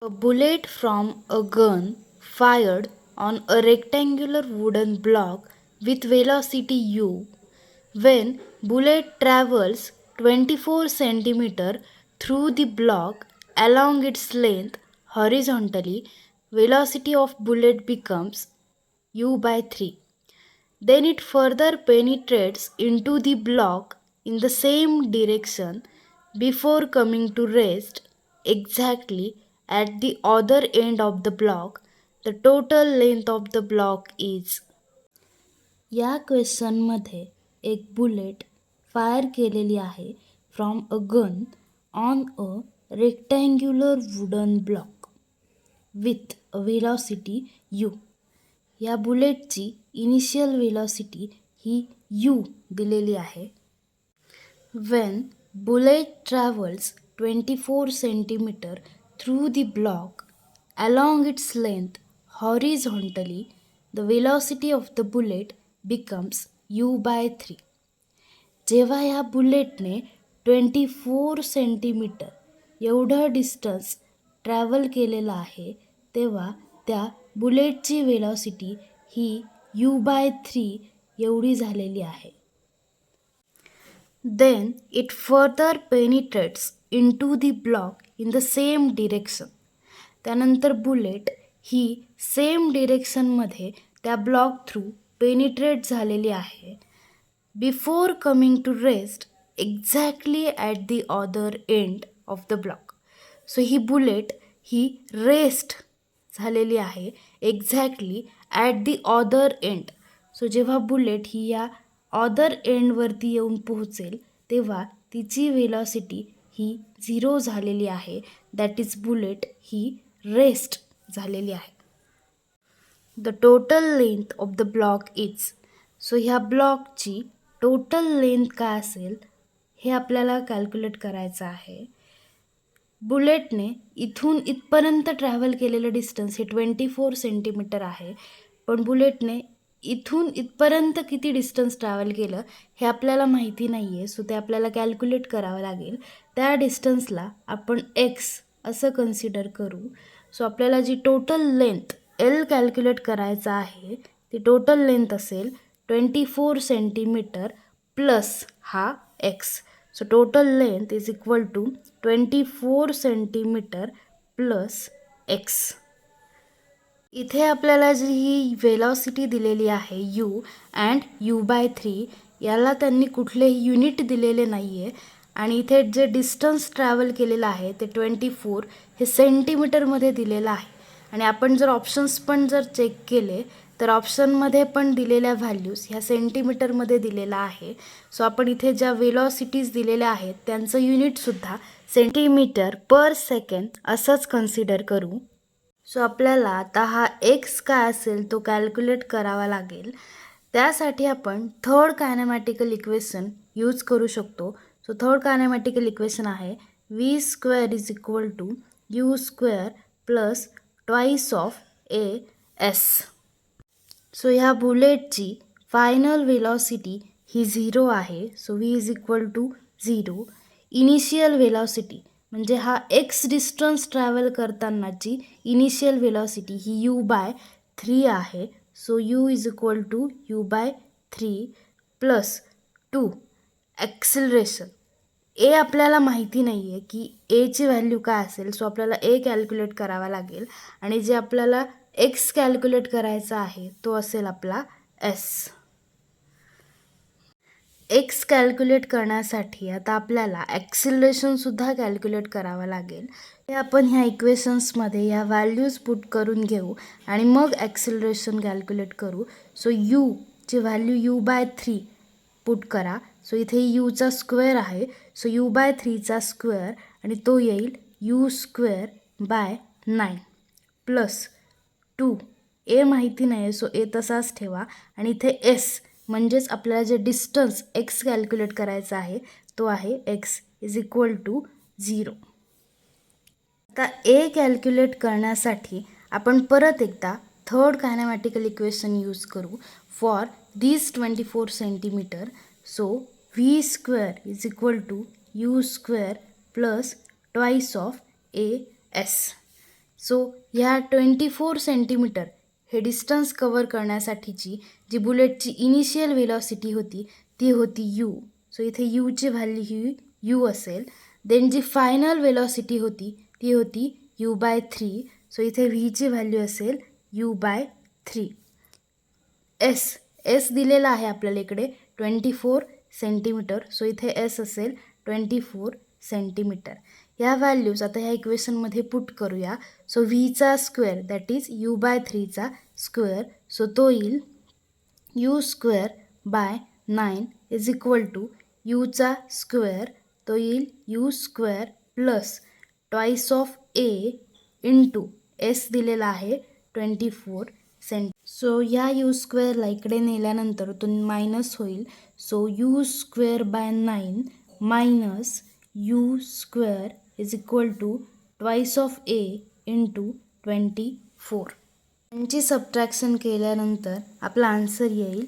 A bullet from a gun fired on a rectangular wooden block with velocity u. When bullet travels 24 centimeter through the block along its length horizontally, velocity of bullet becomes u by 3. Then it further penetrates into the block in the same direction before coming to rest exactly at the other end of the block. The total length of the block is. या क्वेश्चनमध्ये एक bullet fire केलेली आहे from a gun on a rectangular wooden block with a velocity you. या बुलेटची initial velocity he you दिलेली आहे. Wien bullet travels 24 centimetre through the block along its length horizontally, the velocity of the bullet becomes u by 3. जेव्हा ह्या बुलेटने 24 centimetre एवढं distance travel केलेलं आहे तेव्हा त्या बुलेटची वेलॉसिटी ही u by 3 एवढी झालेली आहे. Then it further penetrates into the block in the same direction. त्यानंतर बुलेट ही सेम डिरेक्शनमध्ये त्या ब्लॉक थ्रू पेनिट्रेट झालेली आहे before coming to rest exactly at the other end of the block. So ही बुलेट ही रेस्ट झालेली आहे exactly at the other end. So जेव्हा बुलेट ही या अदर एंडवरती येऊन पोहोचेल तेव्हा तिची वेलॉसिटी ही 0 झालेली आहे. दॅट इज बुलेट ही रेस्ट झालेली आहे. The total length of the block is. So ह्या ब्लॉकची टोटल लेंथ काय असेल हे आपल्याला कॅल्क्युलेट करायचं आहे. बुलेटने इथून इथपर्यंत ट्रॅव्हल केलेलं डिस्टन्स हे 24 सेंटीमीटर आहे. पण बुलेटने इथून इथपर्यंत किती डिस्टन्स ट्रॅव्हल केलं हे आपल्याला माहिती नाही आहे. सो ते आपल्याला कॅल्क्युलेट करावं लागेल. त्या डिस्टन्सला आपण एक्स असं कन्सिडर करू. सो आपल्याला जी टोटल लेंथ एल कॅल्क्युलेट करायचं आहे ती टोटल लेंथ असेल 24 सेंटीमीटर प्लस हा X. So total length is equal to 24 centimetre plus X. इथे आपल्याला जी ही वेलॉसिटी दिलेली आहे यू अँड यू बाय 3 याला त्यांनी कुठलेही युनिट दिलेले नाही आहे आणि इथे जे डिस्टन्स ट्रॅव्हल केलेलं आहे ते 24 हे सेंटीमीटरमध्ये दिलेलं आहे. आणि आपण जर ऑप्शन्स पण जर चेक केले तर ऑप्शनमध्ये पण दिलेल्या व्हॅल्यूज ह्या सेंटीमीटरमध्ये दिलेला आहे. सो आपण इथे ज्या वेलॉसिटीज दिलेल्या आहेत त्यांचं युनिटसुद्धा सेंटीमीटर पर सेकंड असंच कन्सिडर करू. सो आपल्याला आता हा एक्स काय असेल तो कॅल्क्युलेट करावा लागेल. त्यासाठी आपण थर्ड कायनेमॅटिकल इक्वेशन यूज करू शकतो. सो थर्ड कायनेमॅटिकल इक्वेशन आहे V square is equal to U square plus twice of A S. So ह्या बुलेटची फायनल वेलॉसिटी ही 0 आहे. So V is equal to 0. Initial velocity म्हणजे हा एक्स डिस्टन्स ट्रॅव्हल करतानाची इनिशियल वेलॉसिटी ही U by 3 आहे. So U is equal to U by 3 plus 2 acceleration. A आपल्याला माहिती नाही आहे की एची व्हॅल्यू काय असेल. सो आपल्याला ए कॅल्क्युलेट करावा लागेल आणि जे आपल्याला एक्स कॅल्क्युलेट करायचा आहे तो असेल आपला एस. एक्स कॅल्क्युलेट करण्यासाठी आता आपल्याला ॲक्सिलरेशनसुद्धा कॅल्क्युलेट करावं लागेल. ते आपण ह्या इक्वेशन्समध्ये ह्या व्हॅल्यूज पुट करून घेऊ आणि मग ॲक्सिलरेशन कॅल्क्युलेट करू. सो यूची व्हॅल्यू यू बाय 3 पुट करा. सो इथे यूचा स्क्वेअर आहे. सो यू बाय 3चा स्क्वेअर आणि तो येईल U square by 9 plus 2. A माहिती नाही आहे सो ए तसाच ठेवा आणि इथे एस म्हणजेच आपल्याला जे डिस्टन्स एक्स कॅल्क्युलेट करायचा आहे तो आहे एक्स इज इक्वल टू 0. आता ए कॅल्क्युलेट करण्यासाठी आपण परत एकदा थर्ड कायनेमॅटिकल इक्वेशन यूज करू for this 24 centimetre. So V square is equal to U square plus twice of A S. So ह्या 24 सेंटीमीटर हे डिस्टन्स कवर करण्यासाठीची जी बुलेटची इनिशियल व्हेलॉसिटी होती ती होती यू. सो इथे यूची व्हॅल्यू ही यू असेल. Then जी final velocity होती ती होती u/3. सो इथे व्हीची व्हॅल्यू असेल u/3. एस दिलेला आहे आपल्याला इकडे 24 सेंटीमीटर. सो इथे एस असेल 24 सेंटीमीटर. ह्या व्हॅल्यूज आता ह्या इक्वेशनमध्ये पुट करूया. सो व्हीचा स्क्वेअर दॅट इज u/3चा स्क्वेअर. सो तो येईल u²/9 इज इक्वल टू यूचा स्क्वेअर तो येईल u² plus twice of A into S दिलेला आहे 24 सेंटी. सो ह्या u² इकडे नेल्यानंतर तो मायनस होईल. So u²/9 minus u² is equal to twice of A into 24. यांची सबट्रॅक्शन केल्यानंतर आपला आन्सर येईल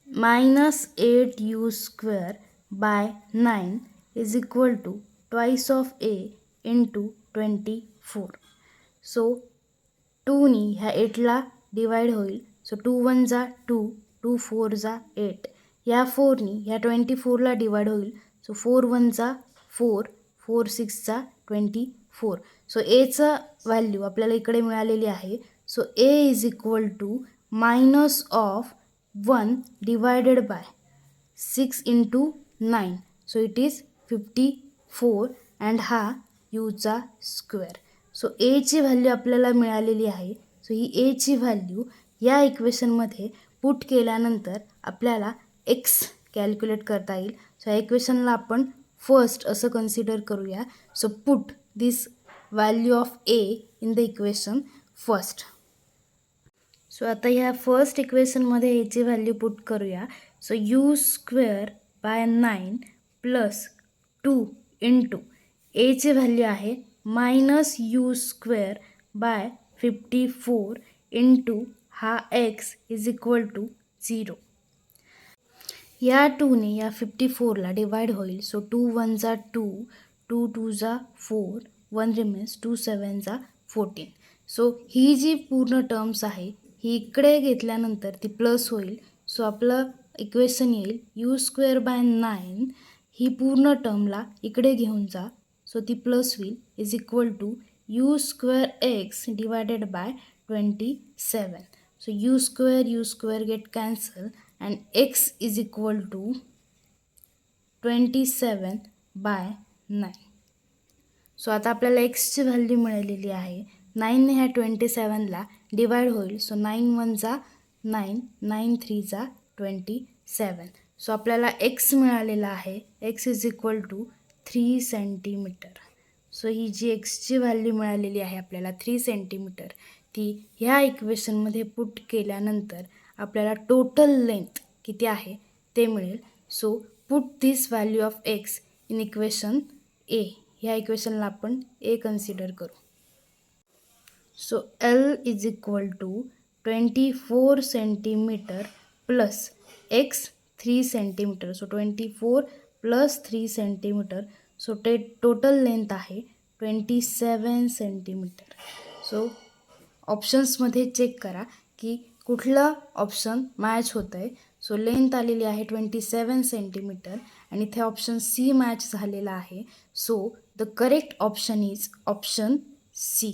-8u²/9 is equal to twice of A into 24. So 2नी ह्या 8ला डिवाईड होईल. सो 2 1 जा 2, 2 4 जा 8. ह्या 4नी ह्या 24ला डिवाईड होईल. सो 4 1 जा 4, 4 6 जा 24. सो एचं व्हॅल्यू आपल्याला इकडे मिळालेली आहे. So A is equal to minus of 1 divided by 6 into 9. So it is 54 and हा यूचा स्क्वेअर. सो एची व्हॅल्यू आपल्याला मिळालेली आहे. सो ही एची व्हॅल्यू या इक्वेशनमध्ये पुट केल्यानंतर आपल्याला एक्स कॅल्क्युलेट करता येईल. सो या इक्वेशनला आपण फर्स्ट असं कन्सिडर करूया. So put this value of A in the equation first. So आता ह्या फर्स्ट इक्वेशनमध्ये एची व्हॅल्यू पुट करूया. सो u²/9 प्लस 2 इंटू एची व्हॅल्यू आहे मायनस u²/54 इंटू हा एक्स इज इक्वल टू 0. या 2ने या 54ला डिवाईड होईल. सो 2 1 जा 2, 2 2 जा 4, 1 रिमेन्स, 2 7 जा 14. सो ही जी पूर्ण टर्म्स आहे ही इकडे घेतल्यानंतर ती प्लस होईल. सो आपलं इक्वेशन येईल u²/9 ही पूर्ण टर्मला इकडे घेऊन जा. सो ती प्लस होईल is equal to u²x divided by 27. So u² get cancel and x is equal to 27/9. So आता आपल्याला एक्सची व्हॅल्यू मिळालेली आहे. 9ने ह्या 27ला डिवाईड होईल. सो 9 1 जा 9, 9 3 जा 27. सो आपल्याला एक्स मिळालेला आहे. X is equal to 3 centimetre. So ही जी एक्सची व्हॅल्यू मिळालेली आहे आपल्याला 3 सेंटीमीटर ती ह्या इक्वेशनमध्ये पुट केल्यानंतर आपल्याला टोटल लेंथ किती आहे ते मिळेल. So put this value of X in equation A. ह्या इक्वेशनला आपण ए कन्सिडर करू. So L is equal to 24 centimetre plus X 3 centimetre. So 24 प्लस 3 सेंटीमीटर. सो टोटल लेंथ आहे 27 सेंटीमीटर. सो ऑप्शन्समध्ये चेक करा की कुठलं ऑप्शन मॅच होतं आहे. सो लेंथ आलेली आहे 27 सेंटीमीटर आणि इथे ऑप्शन सी मॅच झालेला आहे. So the correct option is option C.